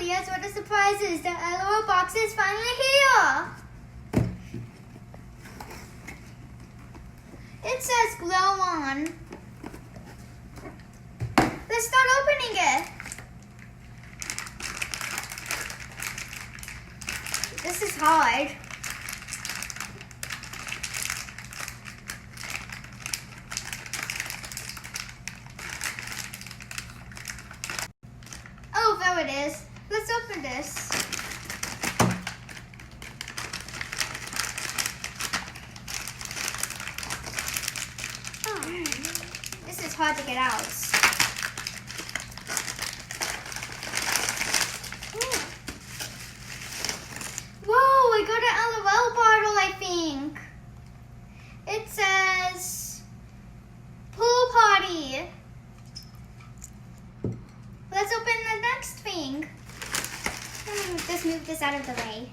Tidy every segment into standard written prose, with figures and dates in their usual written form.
finally, guys, what a surprise is. The L.O.L box is finally here. It says glow on. Let's start opening it. This is hard. Oh, there it is. Let's open this. Oh, this is hard to get out. Whoa, I got an L.O.L bottle, I think. It says pool party. Let's open the next thing. Just move this out of the way.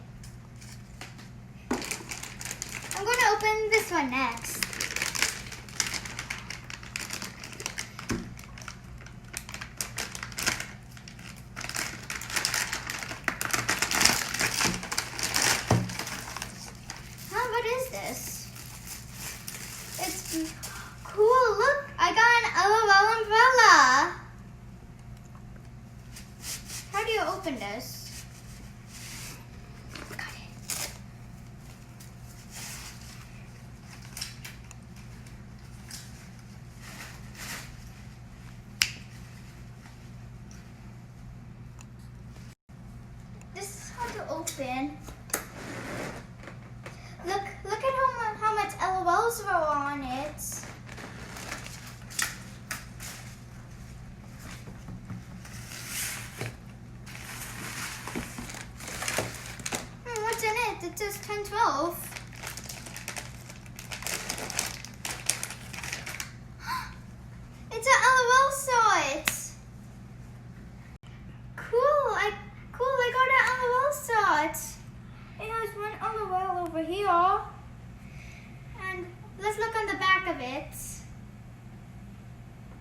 I'm going to open this one next. What is this? It's cool. Look, I got an L.O.L umbrella. How do you open this? Got it. This is hard to open. Look at how much L.O.Ls were on it. What's in it? It says 1012. It's an L.O.L shot. Cool. I got an L.O.L shot. It has one L.O.L over here. And let's look on the back of it.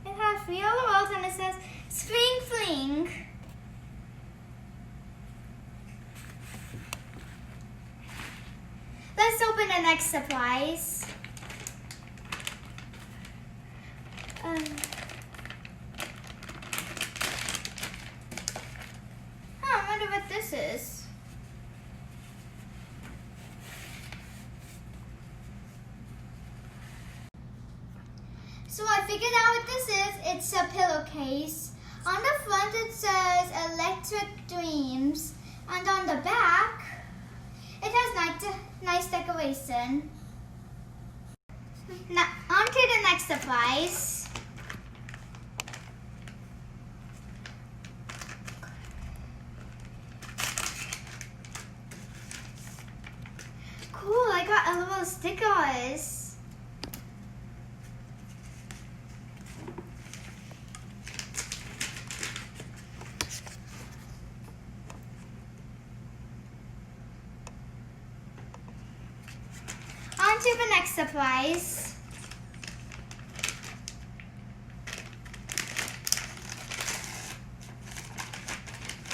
It has 3 L.O.Ls and it says Spring Fling. Let's open the next supplies. I wonder what this is. So I figured out what this is. It's a pillowcase. On the front it says Electric Dreams. And on the back, it has nice decoration. Now, on to the next supplies. Cool, I got L.O.L stickers. On to the next supplies.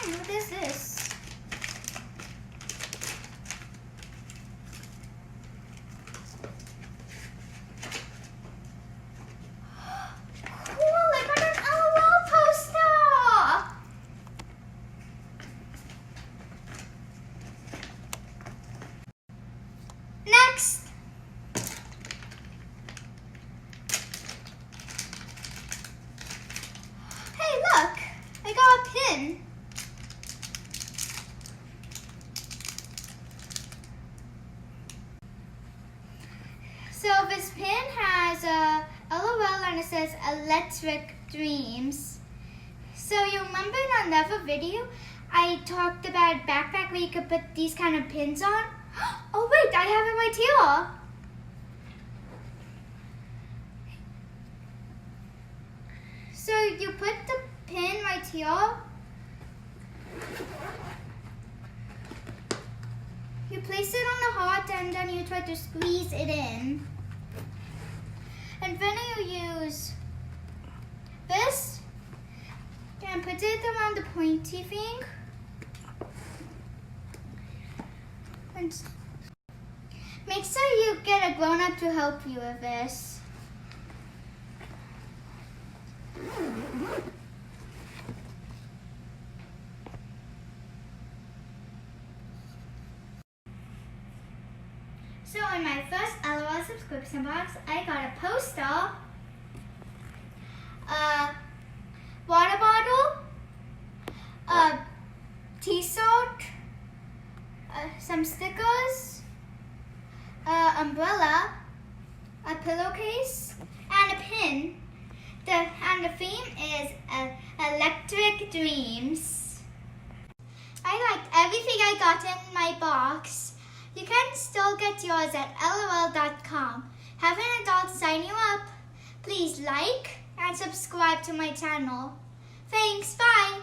What is this? Cool, I got an L.O.L poster! Next! Hey, look! I got a pin. So this pin has a L.O.L and it says Electric Dreams. So you remember in another video, I talked about a backpack where you could put these kind of pins on? Oh wait, I have it right here. So you put the pin right here. You place it on the heart and then you try to squeeze it in. And then you use this and put it around the pointy thing. And make sure you get a grown-up to help you with this. So in my first L.O.L subscription box, I got a poster, a water bottle, a t-shirt, some stickers, an umbrella, a pillowcase, and a pin. And the theme is Electric Dreams. I liked everything I got in my box. You can still get yours at L.O.L.com. Have an adult sign you up. Please like and subscribe to my channel. Thanks, bye!